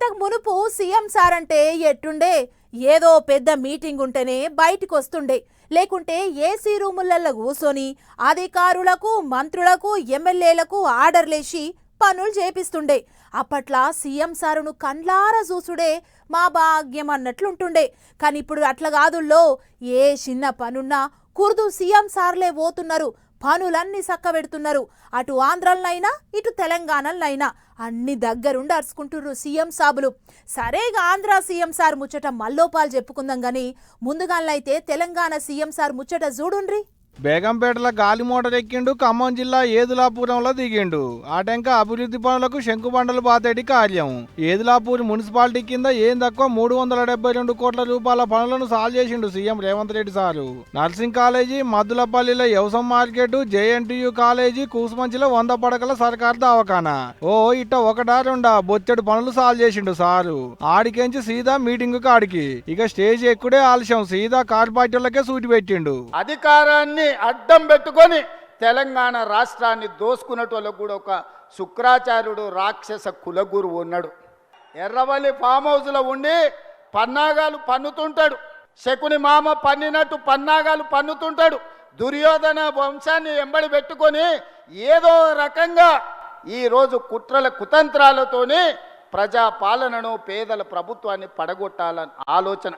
ఇంతకు మునుపు CM sir అంటే ఎట్టుండే ఏదో పెద్ద మీటింగ్ ఉంటేనే బయటికి వస్తుండే, లేకుంటే ఏసీ రూములలో కూర్చొని అధికారులకు మంత్రులకు ఎమ్మెల్యేలకు ఆర్డర్లేసి పనులు చేపిస్తుండే. అప్పట్లా సీఎం సారును కండ్లారా చూసుడే మా భాగ్యం అన్నట్లుంటుండే. కానీ ఇప్పుడు అట్లా కాదుల్లో, ఏ చిన్న పనున్నా కుర్దు సీఎం సార్లే పోతున్నారు, పనులన్నీ చక్కబెడుతున్నారు. అటు ఆంధ్రలనైనా ఇటు తెలంగాణలనైనా అన్ని దగ్గరుండి అరుచుకుంటున్నారు సీఎం సాబులు. సరేగా ఆంధ్ర సీఎం సార్ ముచ్చట మల్లోపాలు చెప్పుకుందాం గాని ముందుగానైతే తెలంగాణ సీఎం సార్ ముచ్చట చూడుండ్రి. బేగంపేటలో గాలి మోటార్ ఎక్కిండు, ఖమ్మం జిల్లా ఏదులాపురంలో దిగిండు. ఆటంక అభివృద్ధి పనులకు శంకుబండలు బాతేటి కార్యం. ఏదులాపూర్ మున్సిపాలిటీ కింద ఏం తక్కువ 372 కోట్ల రూపాయల పనులను సాల్వ్ చేసిండు CM Revanth Reddy sir. Nursing college, మద్దులపల్లిలో వ్యవసాయ మార్కెట్, జేఎన్టీయూ కాలేజీ, కూసుమంచిలో 100 పడకల సర్కారు దవాఖానా. ఇట్ట ఒకటా రెండా బొచ్చడు పనులు సాల్వ్ చేసిండు సారు. ఆడికెంచి సీదా మీటింగ్ కాడికి. ఇక స్టేజ్ ఎక్కుడే ఆలస్యం, సీదా కార్పొరేటర్లకే సూటి పెట్టిండు. అధికారాన్ని అడ్డం పెట్టుకొని తెలంగాణ రాష్ట్రాన్ని దోసుకున్నట్టు కూడా ఒక శుక్రాచార్యుడు రాక్షస కులగురు ఉన్నాడు. ఎర్రవల్లి ఫామ్ హౌస్లో ఉండి పన్నాగాలు పన్నుతుంటాడు. శకుని మామ పన్నినట్టు పన్నాగాలు పన్నుతుంటాడు. దుర్యోధన వంశాన్ని ఎంబడి పెట్టుకొని ఏదో రకంగా ఈరోజు కుట్రల కుతంత్రాలతోని ప్రజా పాలనను పేదల ప్రభుత్వాన్ని పడగొట్టాలని ఆలోచన.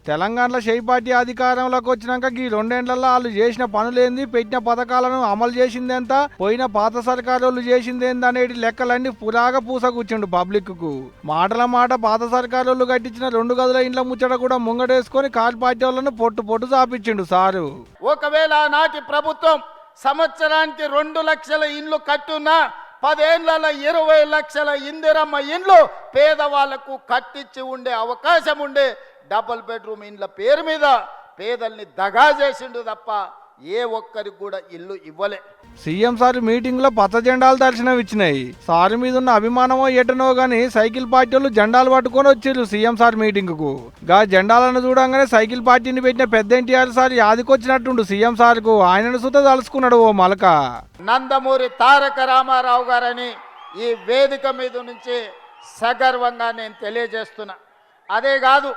తెలంగాణలో షై పార్టీ అధికారంలోకి వచ్చినాక ఈ 2 ఏళ్లలో వాళ్ళు చేసిన పనులేంది, పెట్టిన పథకాలను అమలు చేసిందెంత, పోయిన పాత సర్కారోళ్ళు చేసిందేంది అనేటి లెక్కలన్నీ పురాగా పూసకూర్చుండు పబ్లిక్ కు. మాటల మాట పాత సర్కారోళ్ళు కట్టించిన 2 గదుల ఇండ్ల ముచ్చట కూడా ముంగడేసుకొని కాల్ పార్టీ వాళ్ళను పొట్టు చాపించిండు సారు. ఒకవేళ నాటి ప్రభుత్వం సంవత్సరానికి 2 లక్షల ఇండ్లు కట్టున్నా 10 ఏళ్లలో 20 లక్షల ఇందిరమ్మ ఇండ్లు పేదవాళ్లకు కట్టించి ఉండే అవకాశం ఉండే. డబుల్ బెడ్రూమ్ ఇండ్ల పేరు మీద పేదల్ని దగా చేసిండు తప్ప ఏ ఒక్కరికి కూడా ఇల్లు ఇవ్వలే. సీఎం సార్ మీటింగ్ లో పచ్చ జెండాలు దర్శనం ఇచ్చినాయి. సార్ మీద ఉన్న అభిమానమో ఎటనో గానీ సైకిల్ పార్టీ వాళ్ళు జెండాలు పట్టుకొని వచ్చారు సీఎం సార్ మీటింగ్ కు. గా జెండాలను చూడంగానే సైకిల్ పార్టీని పెట్టిన పెద్ద ఎన్టీఆర్ సార్ యాదికొచ్చినట్టుండు సీఎం సార్ కు. ఆయనను సుత తలుసుకున్నాడు ఓ మలక. నందమూరి తారక రామారావు గారని ఈ వేదిక మీద నుంచి సగర్వంగా నేను తెలియజేస్తున్నా. అదే కాదు,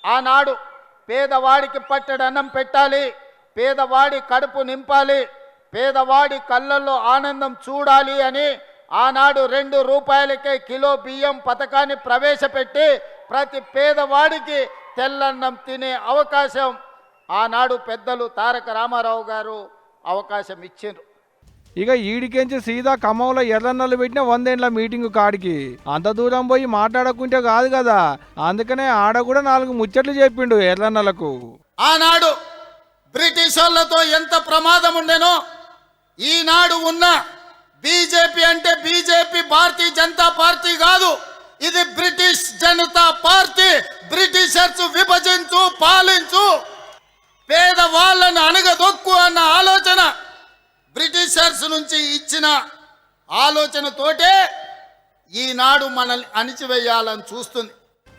ఆనాడు పేదవాడికి పట్టెడన్నం పెట్టాలి, పేదవాడి కడుపు నింపాలి, పేదవాడి కళ్ళల్లో ఆనందం చూడాలి అని ఆనాడు 2 రూపాయలకే కిలో బియ్యం పథకాన్ని ప్రవేశపెట్టి ప్రతి పేదవాడికి తెల్లన్నం తినే అవకాశం ఆనాడు పెద్దలు తారక రామారావు గారు అవకాశం ఇచ్చిండ్రు. ఇక ఈడికెంచి సీదా ఖమ్మంలో ఎర్రన్నలు పెట్టిన 100 ఏళ్ల మీటింగ్ కాడికి. అంత దూరం పోయి మాట్లాడకుంటే కాదు కదా, అందుకనే ఆడ కూడా 4 ముచ్చట్లు చెప్పిండు ఎర్రన్నలకు. ఆనాడు బ్రిటిష్ వాళ్ళతో ఎంత ప్రమాదం ఉండేనో ఈనాడు ఉన్న బీజేపీ అంటే బీజేపీ భారతీయ జనతా పార్టీ కాదు, ఇది బ్రిటిష్ జనతా పార్టీ. బ్రిటిషర్స్ విభజించు పాలించు పేదవాళ్ళను అణగదొక్కు అన్న ఆలోచన బ్రిటిషర్స్ నుంచి ఇచ్చిన ఆలోచనతోటే ఈనాడు మనల్ని అణిచివేయాలని చూస్తుంది.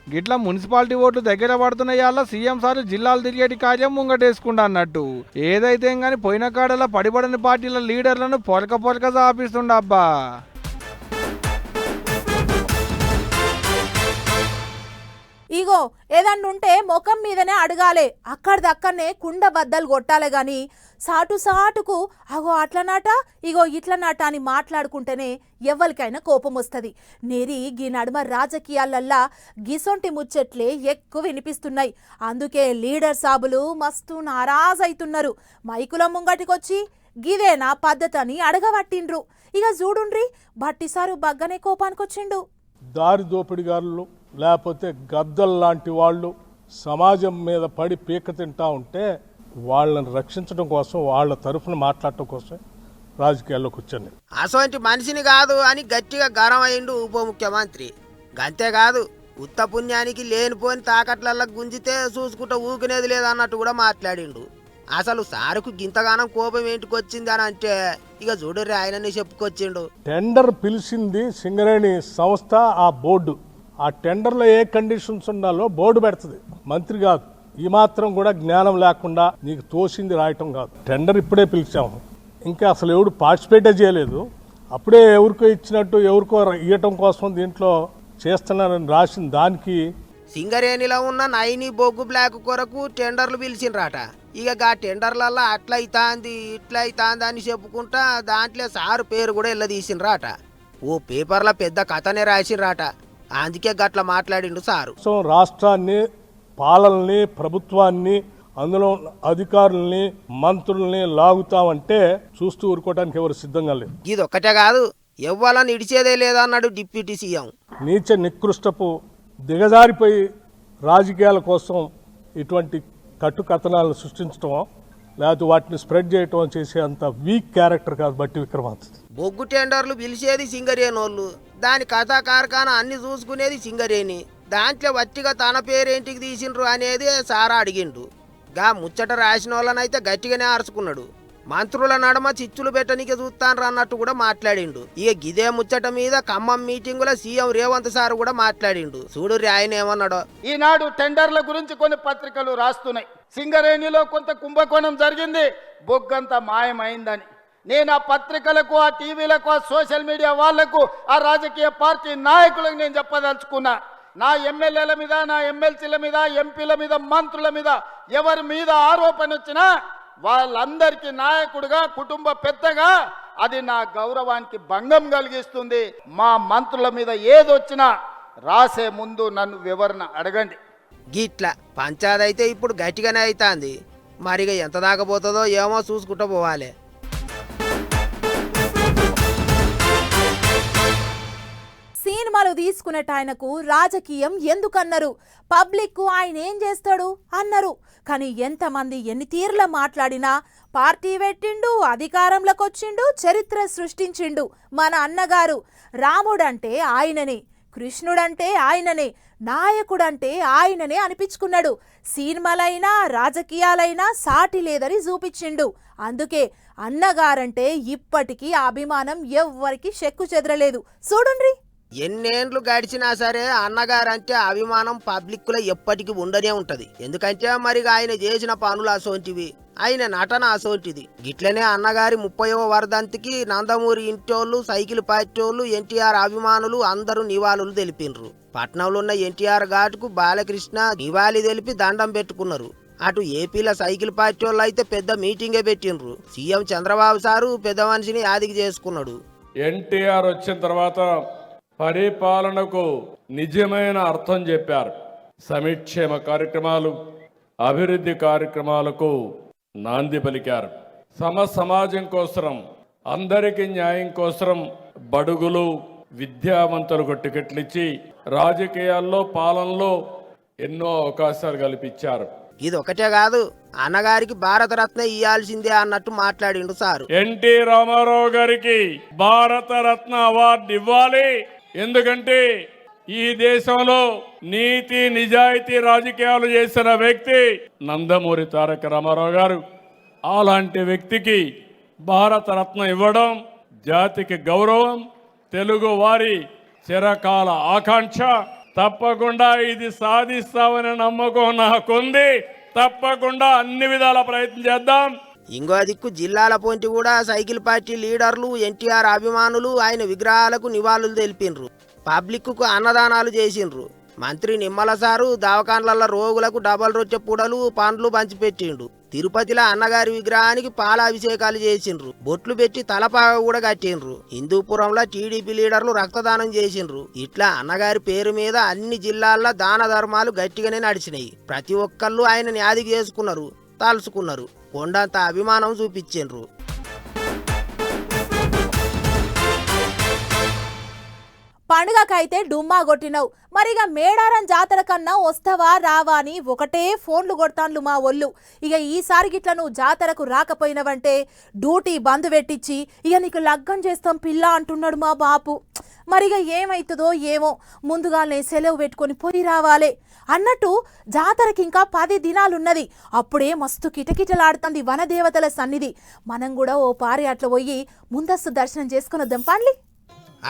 గిట్ల మున్సిపాలిటీ ఓట్లు దగ్గర పడుతున్నాయాల సీఎం సార్ జిల్లాలు తిరిగేటి కార్యం ముంగటేసుకుండా అన్నట్టు. ఏదైతే గాని పోయిన కాడల పడిబడని పార్టీల లీడర్లను పొరక చాపిస్తుండబ్బా. ఇగో ఏదన్నుంటే ముఖం మీదనే అడగాలే, అక్కడిదక్కడనే కుండ బద్దలు కొట్టాలే గాని సాటుకు అగో అట్లనాట ఇగో ఇట్లనాట అని మాట్లాడుకుంటేనే ఎవ్వరికైనా కోపం వస్తుంది. నేరి గీ నడుమ రాజకీయాలల్లా గిసొంటి ముచ్చట్లే ఎక్కువ వినిపిస్తున్నాయి. అందుకే లీడర్ సాబులు మస్తు నారాజైతున్నారు. మైకుల ముంగటికొచ్చి గిదేనా పద్ధతి అని అడగబట్టిండ్రు. ఇక చూడుండ్రి భట్టిసారు బగ్గనే కోపానికొచ్చిండు. దారి దోపిడిగారులు లేకపోతే గద్దల్లాంటి వాళ్ళు సమాజం మీద పడి పీక తింటా ఉంటే వాళ్ళని రక్షించడం కోసం, వాళ్ళ తరఫున మాట్లాడటం కోసం రాజకీయాల్లోకి వచ్చాను. అసోంటి మనిషిని కాదు అని గట్టిగా గరం అయిండు ఉప ముఖ్యమంత్రి. గంతేకాదు, ఉత్త పుణ్యానికి లేనిపోని తాకట్లల్లో గుంజితే చూసుకుంటూ ఊకినేది లేదన్నట్టు కూడా మాట్లాడిండు. అసలు సారుకు గింతగానం కోపం ఏంటికొచ్చింది అని అంటే ఇక చూడర్రి ఆయనని చెప్పుకొచ్చిండు. టెండర్ పిలిచింది సింగరేణి సంస్థ, ఆ బోర్డు. ఆ టెండర్లో ఏ కండిషన్స్ ఉండాలో బోర్డు పెడుతుంది, మంత్రి కాదు. ఈ మాత్రం కూడా జ్ఞానం లేకుండా నీకు తోసింది రాయటం కాదు. టెండర్ ఇప్పుడే పిలిచాము, ఇంకా అసలు ఎవడు పార్టిసిపేటే చేయలేదు. అప్పుడే ఎవరికో ఇచ్చినట్టు ఎవరికో ఇవ్వటం కోసం దీంట్లో చేస్తున్నానని రాసిన దానికి సింగరేణిలో ఉన్న నైని బొగ్గు బ్లాక్ కొరకు టెండర్లు పిలిచిండ్రట. ఇక గా టెండర్లల్లో అట్లా అవుతాంది ఇట్లా అవుతాంది అని చెప్పుకుంటా దాంట్లో సారు పేరు కూడా ఇలా తీసిండ్రాట. ఓ పేపర్లో పెద్ద కథనే రాసిండ్రాట. అందుకే గట్ల మాట్లాడిండు సారు. రాష్ట్రాన్ని, పాలనని, ప్రభుత్వాన్ని, అందులో అధికారుల్ని, మంత్రుల్ని లాగుతామంటే చూస్తూ ఊరుకోవడానికి ఎవరు సిద్ధంగా లేదు. ఇది ఒక్కటే కాదు, ఎవ్వాలని ఇడిచేదే లేదన్నాడు డిప్యూటీ సీఎం. నీచ నికృష్టపు దిగజారిపోయి రాజకీయాల కోసం ఇటువంటి కట్టుకథనాలను సృష్టించడం లేకపోతే వాటిని స్ప్రెడ్ చేయటం చేసే అంత వీక్ క్యారెక్టర్ కాదు బట్టి విక్రమార్క. బొగ్గు టెండర్లు పిలిచేది సింగరేణోళ్ళు, దాని కథా కార్ఖానా అన్ని చూసుకునేది సింగరేణి. దాంట్లో వట్టిగా తన పేరేంటికి తీసిండ్రు అనేది సారా అడిగిండు. గా ముచ్చట రాసిన వాళ్ళనైతే గట్టిగానే అరుచుకున్నాడు. మంత్రుల నడమ చిచ్చులు పెట్టనికే చూస్తాన్రు అన్నట్టు కూడా మాట్లాడిండు. ఇక గిదే ముచ్చట మీద ఖమ్మం మీటింగులో సీఎం రేవంత్ సార్ కూడా మాట్లాడిండు. చూడు ఆయన ఏమన్నాడో. ఈనాడు టెండర్ల గురించి కొన్ని పత్రికలు రాస్తున్నాయి. సింగరేణిలో కొంత కుంభకోణం జరిగింది, బొగ్గంతా మాయమైందని. నేను ఆ పత్రికలకు, ఆ టీవీలకు, ఆ సోషల్ మీడియా వాళ్లకు, ఆ రాజకీయ పార్టీ నాయకులకు నేను చెప్పదలుచుకున్నా, నా ఎమ్మెల్యేల మీద, నా ఎమ్మెల్సీల మీద, ఎంపీల మీద, మంత్రుల మీద ఎవరి మీద ఆరోపణ వచ్చినా వాళ్ళందరికీ నాయకుడిగా, కుటుంబ పెద్దగా అది నా గౌరవానికి భంగం కలిగిస్తుంది. మా మంత్రుల మీద ఏదొచ్చినా రాసే ముందు నన్ను వివరణ అడగండి. గిట్ల పంచాయతీ అయితే ఇప్పుడు గట్టిగానే అవుతుంది. మరిగా ఎంత దాకపోతుందో ఏమో చూసుకుంటూ పోవాలి. సినిమాలు తీసుకునేట ఆయనకు రాజకీయం ఎందుకన్నారు? పబ్లిక్ ఆయన ఏం చేస్తాడు అన్నారు. కానీ ఎంతమంది ఎన్ని తీర్ల మాట్లాడినా పార్టీ పెట్టిండు, అధికారంలోకి వచ్చిండు, చరిత్ర సృష్టించిండు మన అన్నగారు. రాముడంటే ఆయననే, కృష్ణుడంటే ఆయననే, నాయకుడంటే ఆయననే అనిపించుకున్నాడు. సినిమాలైనా రాజకీయాలైనా సాటి లేదని చూపించిండు. అందుకే అన్నగారంటే ఇప్పటికీ అభిమానం ఎవ్వరికి చెక్కు చెదరలేదు. చూడండి, ఎన్నేండ్లు గడిచినా సరే అన్నగారంటే అభిమానం పబ్లిక్ లో ఎప్పటికీ ఉండనే ఉంటది. ఎందుకంటే మరి ఆయన చేసిన పనులు అసోంటివి, ఆయన నటన అసోంటిది. గిట్లనే అన్నగారి 30వ వర్ధంతికి నందమూరి ఇంటోళ్ళు, సైకిల్ పార్టీలు, ఎన్టీఆర్ అభిమానులు అందరూ నివాళులు తెలిపినరు. పట్నంలో ఉన్న ఎన్టీఆర్ ఘాటుకు బాలకృష్ణ నివాళి తెలిపి దండం పెట్టుకున్నారు. అటు ఏపీలో సైకిల్ పార్టీ వాళ్ళు అయితే పెద్ద మీటింగే పెట్టినరు. సీఎం చంద్రబాబు సారు పెద్ద మనిషిని యాదికి చేసుకున్నాడు. ఎన్టీఆర్ వచ్చిన తర్వాత పరిపాలనకు నిజమైన అర్థం చెప్పారు. సంక్షేమ కార్యక్రమాలు, అభివృద్ధి కార్యక్రమాలకు నాంది పలికారు. సమాజం కోసం, అందరికీ న్యాయం కోసం బడుగులు, విద్యావంతులకు టికెట్లు ఇచ్చి రాజకీయాల్లో, పాలనలో ఎన్నో అవకాశాలు కల్పించారు. ఇది ఒకటే కాదు, అన్నగారికి భారతరత్న ఇయ్యాల్సిందే అన్నట్టు మాట్లాడిండు సారు. ఎన్టీ రామారావు గారికి భారతరత్న అవార్డు ఇవ్వాలి. ఎందుకంటే ఈ దేశంలో నీతి నిజాయితీ రాజకీయాలు చేసిన వ్యక్తి నందమూరి తారక రామారావు గారు. అలాంటి వ్యక్తికి భారతరత్న ఇవ్వడం జాతికి గౌరవం, తెలుగు వారి చిరకాల ఆకాంక్ష. తప్పకుండా ఇది సాధిస్తామనే నమ్మకం నాకుంది. తప్పకుండా అన్ని విధాల ప్రయత్నం చేద్దాం. ఇంకో దిక్కు జిల్లాల పొంటి కూడా సైకిల్ పార్టీ లీడర్లు, ఎన్టీఆర్ అభిమానులు ఆయన విగ్రహాలకు నివాళులు తెలిపినరు. పబ్లిక్ కు అన్నదానాలు చేసిండ్రు. మంత్రి నిమ్మల సారు దవాఖాన్లలో రోగులకు డబల్ రొట్టె పూడలు, పండ్లు పంచిపెట్టిండు. తిరుపతిలో అన్నగారి విగ్రహానికి పాలాభిషేకాలు చేసిండ్రు. బొట్లు పెట్టి తలపాగ కూడా కట్టిండ్రు. హిందూపురంలో టీడీపీ లీడర్లు రక్తదానం చేసిండ్రు. ఇట్లా అన్నగారి పేరు మీద అన్ని జిల్లాల్లో దాన ధర్మాలు గట్టిగానే నడిచినాయి. ప్రతి ఒక్కళ్ళు ఆయనని యాదికి చేసుకున్నారు, తలుసుకున్నారు, కొండంత అభిమానం చూపించిండ్రు. పండుగకైతే డుమ్మా కొట్టినవు. మరిగా మేడారం జాతర కన్నా వస్తావా రావా అని ఒకటే ఫోన్లు కొడతాన్లు మా ఒళ్ళు. ఇక ఈసారి గిట్ల నువ్వు జాతరకు రాకపోయినవంటే డ్యూటీ బంద్ పెట్టించి ఇక నీకు లగ్గం చేస్తాం పిల్ల అంటున్నాడు మా బాపు. మరిగా ఏమవుతుందో ఏమో, ముందుగానే సెలవు పెట్టుకొని పోయి రావాలే అన్నట్టు. జాతరకి ఇంకా 10 దినాలున్నది. అప్పుడే మస్తు కిటకిటలాడుతుంది వనదేవతల సన్నిధి. మనం కూడా ఓ పారి అట్లా పోయి ముందస్తు దర్శనం చేసుకుని వద్దాం పండ్లి.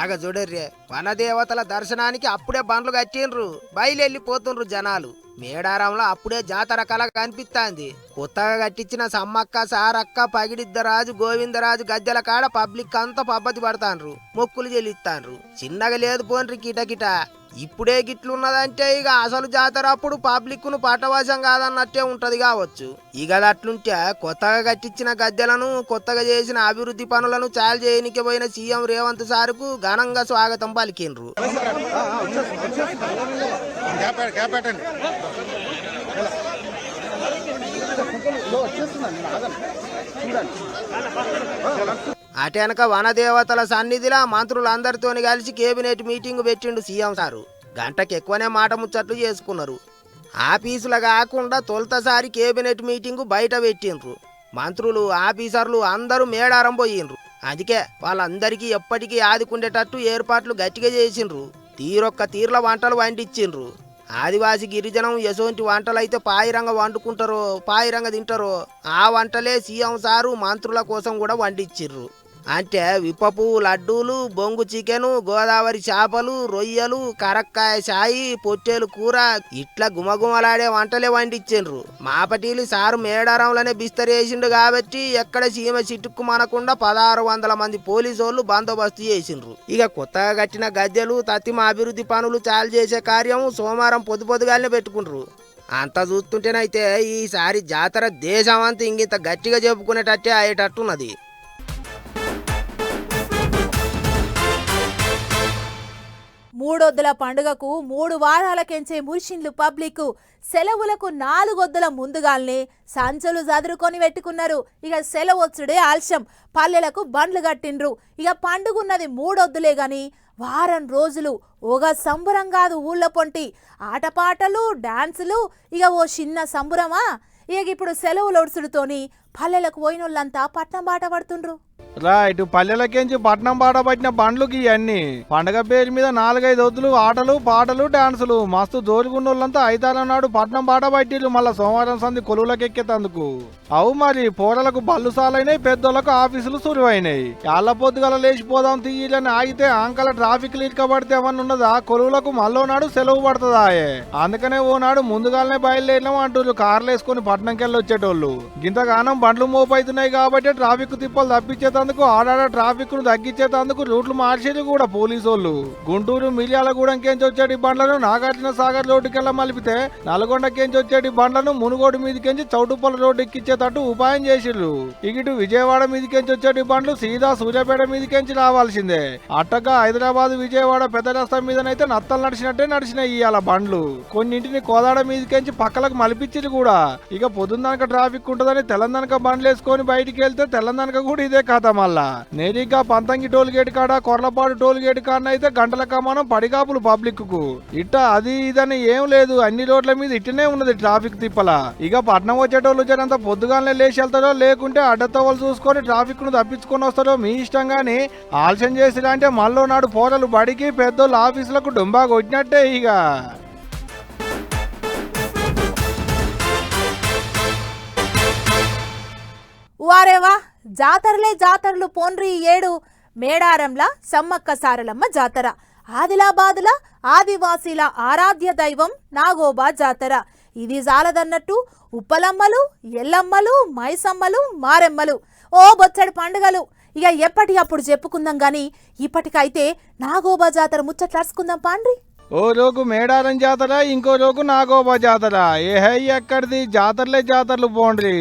ఆగ చూడర్రే, వనదేవతల దర్శనానికి అప్పుడే బండ్లు కట్టిండ్రు, బయలుపోతుండ్రు జనాలు. మేడారంలో అప్పుడే జాతర కళ కనిపిస్తాంది. కొత్తగా కట్టించిన సమ్మక్క, సారక్క, పగిడిద్దరాజు, గోవిందరాజు గద్దెల కాడ పబ్లిక్ అంతా పబ్బతి పడతాండ్రు, మొక్కులు చెల్లిస్తాండ్రు. చిన్నగా లేదు పోన్రి కిటకిట. ఇప్పుడే గిట్లున్నదంటే ఇక అసలు జాతర అప్పుడు పబ్లిక్ను పట్టవాసం కాదన్నట్టే ఉంటది కావచ్చు. ఇక అట్లుంటే కొత్తగా కట్టించిన గద్దెలను కొత్తగా చేసిన అభివృద్ధి పనులను చాలు చేయనికి పోయిన సీఎం రేవంత్ సార్కు ఘనంగా స్వాగతం పలికిండ్రు. అటెనక వనదేవతల సన్నిధిలా మంత్రులందరితోని కలిసి కేబినెట్ మీటింగ్ పెట్టిండు సీఎం సారు. గంటకి ఎక్కువనే మాట ముచ్చట్లు చేసుకున్నారు. ఆఫీసులు కాకుండా తొలతసారి కేబినెట్ మీటింగు బయట పెట్టిండ్రు. మంత్రులు ఆఫీసర్లు అందరూ మేడారం పోయిండ్రు. అందుకే వాళ్ళందరికీ ఎప్పటికీ ఆదుకుండేటట్టు ఏర్పాట్లు గట్టిగా చేసిండ్రు. తీరొక్క వంటలు వండించిండ్రు. ఆదివాసి గిరిజనం ఎసోంటి వంటలైతే పాయిరంగా వండుకుంటారో పాయిరంగా తింటారో ఆ వంటలే సీఎం సారు మంత్రుల కోసం కూడా వండించిర్రు. అంటే విప్పపు లడ్డూలు, బొంగు చికెను, గోదావరి చేపలు, రొయ్యలు, కరక్కాయ సాయి, పొట్టేలు కూర ఇట్లా గుమగుమలాడే వంటలే వండించిండ్రు. మాపటీలు సారు మేడారంలోనే బిస్తరేసిండు కాబట్టి ఎక్కడ సీమ చిట్టుకు మనకుండా 1600 మంది పోలీసోళ్ళు బందోబస్తు చేసిండ్రు. ఇక కొత్తగా కట్టిన గద్దెలు తత్తిమ అభివృద్ధి పనులు చాలు చేసే కార్యం సోమవారం పొద్దుగానే పెట్టుకుండ్రు. అంతా చూస్తుంటేనైతే ఈసారి జాతర దేశమంతా ఇంత గట్టిగా చెప్పుకునేటట్టే అయ్యేటట్టున్నది. మూడొద్దుల పండుగకు 3 వారాలకెంచే మురిషిన్లు పబ్లిక్ సెలవులకు 4 వద్దుల ముందుగాల్నే సంచులు చదురుకొని పెట్టుకున్నారు. ఇక సెలవొచ్చుడే ఆలస్యం, పల్లెలకు బండ్లు కట్టిండ్రు. ఇక పండుగున్నది 3 వద్దులే గాని వారం రోజులు ఒక సంబరం కాదు. ఊళ్ళ పొంటి ఆటపాటలు డాన్సులు ఇక ఓ చిన్న సంబరమా. ఇక ఇప్పుడు సెలవులు ఒడుసుడుతోని పల్లెలకు పోయినోళ్ళంతా పట్నం బాట పడుతుండ్రు. రైట్, పల్లెలకేంచి పట్నం బాట పట్టిన బండ్లుకి ఇవన్నీ పండగ పేరు మీద 4-5 వద్దులు ఆటలు పాటలు డాన్సులు మస్తు జోరుగున్నోళ్ళంతా ఐతారం నాడు పట్నం బాట పట్టిళ్ళు. మళ్ళా సోమవారం సంధి కొలువులకెక్కేతందుకు. అవు మరి పోరలకు బళ్ళు సాలైనాయి, పెద్దోళ్ళకు ఆఫీసులు సురువైనాయి. యాళ్ళ పొద్దుగల లేచిపోదాం తీయలని ఆగితే ఆంకల ట్రాఫిక్ ఇరుకబడితే ఏమన్నా ఉన్నదా? కొలువులకు మళ్ళో నాడు సెలవు పడుతుందా? అందుకనే ఓ నాడు ముందుగానే బయలుదేరలేము అంటూ కార్లు వేసుకుని పట్నంకెళ్ళి వచ్చేటోళ్ళు. గింతగానం బండ్లు మోపైతున్నాయి కాబట్టి ట్రాఫిక్ తిప్పలు తప్పించేందుకు ఆడాడ ట్రాఫిక్ ను తగ్గించేందుకు రూట్లు మార్చేది కూడా పోలీసోళ్ళు. గుంటూరు మిర్యాలగూడెంకేంచి వచ్చేటి బండ్లను నాగార్జున సాగర్ రోడ్డుకెళ్ళ మలిపితే నల్గొండకేంచి వచ్చేటి బండ్లను మునుగోడు మీదకెంచి చౌటుప్పల రోడ్డు ఎక్కించేటట్టు ఉపాయం చేసిర్రు. ఇటు విజయవాడ మీదకెంచి వచ్చేటి బండ్లు సీదా సూర్యాపేట మీదకెంచి రావాల్సిందే. అట్టగా హైదరాబాద్ విజయవాడ పెద్ద రస్తా మీదనైతే నత్తలు నడిచినట్టే నడిచినాయి ఇవాళ బండ్లు. కొన్నింటిని కోదాడ మీదకెంచి పక్కలకు మలిపించిరు కూడా. ఇక పొద్దున్నక ట్రాఫిక్ ఉంటుందని తెలంగాణక బండ్లు వేసుకొని బయటికి వెళ్తే తెలంగాణక కూడా ఇదే కథ. మళ్ళా నేరుగా పంతంగి టోల్ గేట్ కాడ కొర్లపాడు టోల్ గేట్ కాడ అయితే గంటల కమానం పడిగాపులు పబ్లిక్ కు. ఇట్ట అది ఇదని ఏం లేదు, అన్ని రోడ్ల మీద ఇట్టనే ఉన్నది ట్రాఫిక్ తిప్పల. ఇక పట్నం వచ్చేటోళ్ళు జరంత పొద్దుగానే లేచి వెళ్తారో లేకుంటే అడ్డతోవలు చూసుకొని ట్రాఫిక్ ను తప్పించుకొని వస్తారో మీ ఇష్టం గాని ఆలస్యం చేసిరా అంటే మళ్ళీ నాడు పోరలు బడికి పెద్దోళ్ళు ఆఫీసులకు డొంబా కొట్టినట్టే. ఇక వారేవా జాతరలే జాతరలు పోన్రి. ఏడు మేడారంలా సమ్మక్క సారలమ్మ జాతర, ఆదిలాబాదుల ఆదివాసీల ఆరాధ్య దైవం నాగోబా జాతర. ఇది జాలదన్నట్టు ఉప్పలమ్మలు ఎల్లమ్మలు మైసమ్మలు మారెమ్మలు ఓ బొచ్చడి పండుగలు. ఇక ఎప్పటి అప్పుడు చెప్పుకుందాం గాని ఇప్పటికైతే నాగోబా జాతర ముచ్చట్లాడుకుందాం పాండ్రి. ఓ రోజు మేడారం జాతర, ఇంకో రోజు నాగోబా జాతర. ఎక్కడిది జాతరలే జాతరలు పోండ్రి.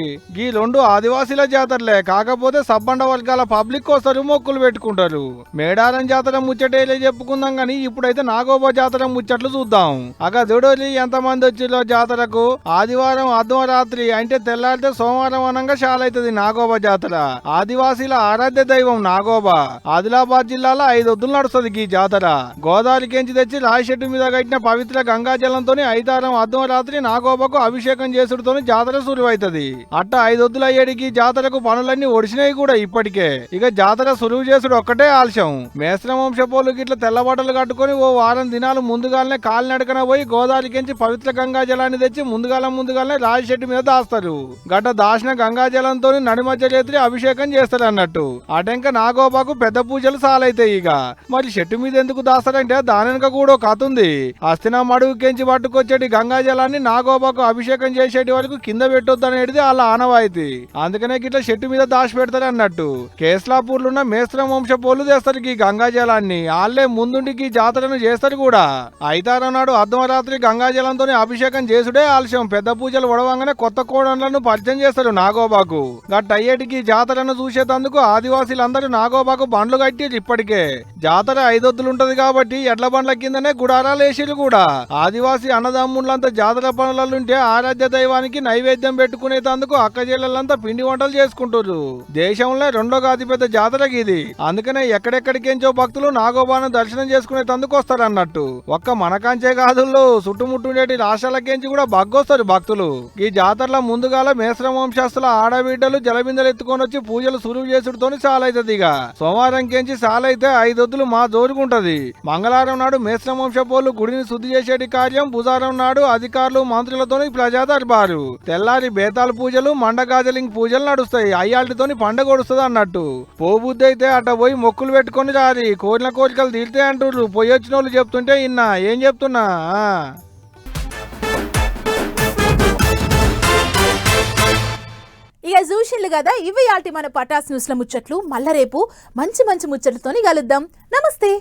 ఈ 2 ఆదివాసీల జాతరలే, కాకపోతే సబ్బండ వర్గాల పబ్లిక్ వస్తారు, మొక్కులు పెట్టుకుంటారు. మేడారం జాతర ముచ్చటేలే చెప్పుకుందాం గాని ఇప్పుడైతే నాగోబా జాతర ముచ్చట్లు చూద్దాం. అక చూడోలి ఎంతమంది వచ్చిరో జాతరకు. ఆదివారం అర్ధరాత్రి అంటే తెల్లారితే సోమవారం అనంగా షాలైతుంది నాగోబా జాతర. ఆదివాసీల ఆరాధ్య దైవం నాగోబా. ఆదిలాబాద్ జిల్లాలో 5 వద్దులు నడుస్తుంది ఈ జాతర. గోదావరికెంచి తెచ్చి రాయి చెట్టు మీద కట్టిన పవిత్ర గంగాజలంతో ఐతారం అర్ధరాత్రి నాగోబాకు అభిషేకం చేసుడుతో జాతర సురువైతది. అట్ట 5 వద్దులు అయ్యేడికి జాతరకు పనులన్నీ ఒడిసినాయి కూడా ఇప్పటికే. ఇక జాతర సురువు చేసుడు ఒక్కటే ఆలస్యం. మేస్త్రం వంశపోలు గిట్ల తెల్లబట్టలు కట్టుకుని ఓ వారం దినాలు ముందుగానే కాలినడకన పోయి గోదావరికెంచి పవిత్ర గంగాజలాన్ని తెచ్చి ముందుగానే రాయి చెట్టు మీద దాస్తారు. గట్ట దాచిన గంగాజలంతో నడిమధ్య చేతులు అభిషేకం చేస్తారు అన్నట్టు. అటెంక నాగోబాకు పెద్ద పూజలు సాలైతాయి. ఇక మరి చెట్టు మీద ఎందుకు దాస్తారంటే దాని కూడా కథ అవుతుంది. హస్తినాం అడుగుకెంచి పట్టుకొచ్చేటి గంగా జలాన్ని నాగోబాకు అభిషేకం చేసేటి వరకు కింద పెట్టొద్దు అనేది వాళ్ళ ఆనవాయితీ. అందుకనే గిట్ల చెట్టు మీద దాచి పెడతారు అన్నట్టు. కేస్లాపూర్లో ఉన్న మేస్త్రం వంశపోళ్ళు చేస్తారు ఈ గంగా జలాన్ని. వాళ్ళే ముందుండికి జాతరను చేస్తారు కూడా. ఐతారం నాడు అర్ధరాత్రి గంగా జలంతో అభిషేకం చేసుడే ఆలస్యం. పెద్ద పూజలు వడవంగానే కొత్త కోడళ్లను పరిచయం చేస్తారు నాగోబాకు. గట్ట అయ్యేటికి జాతరను చూసేందుకు ఆదివాసీలందరూ నాగోబాకు బండ్లు కట్టిరు. ఇప్పటికే జాతర 5 ఒత్తులుంటది కాబట్టి ఎడ్ల బండ్ల కిందనే గుడారాలు వేసిరు కూడా. ఆదివాసీ అన్నదమ్ముళ్ళంతా జాతర పనులుంటే ఆరాధ్య దైవానికి నైవేద్యం పెట్టుకునేందుకు అక్కజేళ్లంతా పిండి వంటలు చేసుకుంటారు. దేశంలో 2వ అతిపెద్ద జాతర ఇది. అందుకనే ఎక్కడెక్కడికేంచో భక్తులు నాగోబాను దర్శనం చేసుకునేందుకు వస్తారన్నట్టు. ఒక్క మనకాంచే కాదుల్లో చుట్టుముట్టుండేటి రాష్ట్రాలకేంచి కూడా బగ్గొస్తారు భక్తులు. ఈ జాతరలో ముందుగాల మేస్రం వంశస్థుల ఆడబిడ్డలు జలబిందలు ఎత్తుకొని వచ్చి పూజలు సురువు చేసుడుతోని సాలైతుంది. ఇక సోమవారం కేంచి సాలైతే 5 ఒత్తులు మా జోరుకుంటది. మంగళవారం నాడు మేస్రం వంశపోళ్ళు గుడిని శుద్ధి చేసేటి కార్యం. బుధవారం నాడు అధికారులు మంత్రులతోని ప్రజా దర్బారు. తెల్లారి బేతాల పూజలు మండగాజలింగ్ పూజలు నడుస్తాయి. అయ్యాళ్ళతోని పండగ ఒడుస్తుంది అన్నట్టు. పోబుద్ధి అయితే అట్ట పోయి మొక్కులు పెట్టుకొని రారి, కోరిన కోరికలు తీరితే అంటుర్రు. పోయి వచ్చిన వాళ్ళు చెప్తుంటే ఇన్నా ఏం చెప్తున్నా. ఇక చూసిండ్లు కదా, ఇవి యాల్టి మన పటాస్ న్యూస్ల ముచ్చట్లు. మళ్ళా రేపు మంచి మంచి ముచ్చట్లతోని కలుద్దాం. నమస్తే.